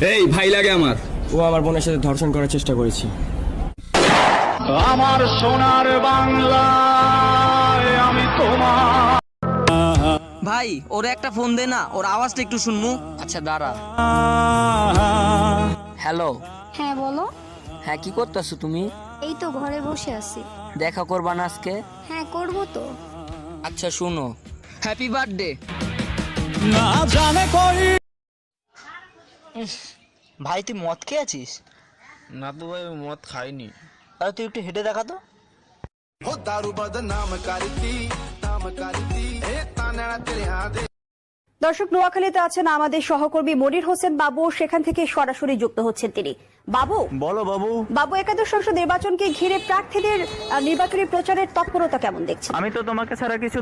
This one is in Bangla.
এই ভাই লাগে আমার। ও আমার বোনের সাথে ধর্ষণ করার চেষ্টা করেছে। আমার সোনার বাংলায় আমি তোমার। ভাই ওরে একটা ফোন দে না, ওর আওয়াজটা একটু শুনমু। আচ্ছা দাঁড়া। হ্যালো। হ্যাঁ বলো। হ্যাঁ কি করতেছো তুমি? এই তো ঘরে বসে আছি। দেখা করবা না আজকে? হ্যাঁ করবো তো। আচ্ছা শুনো, হ্যাপি বার্থডে। না জানে কই। ভাই তুই মদ খেয়ে আছিস? না তো ভাই মদ খাইনি। তাহলে তুই একটু হেঁটে দেখা তো। দর্শক, নোয়াখালীতে আছেন আমাদের সহকর্মী মনির হোসেন বাবু, সেখান থেকে সরাসরি যুক্ত হচ্ছেন তিনি। বাবু, বলো বাবু। বাবু, একাদশ সংসদ নির্বাচনকে ঘিরে প্রার্থীদের নির্বাচনী প্রচারের তৎপরতা কেমন দেখছেন? আমি তো তোমাকে ছাড়া কিছু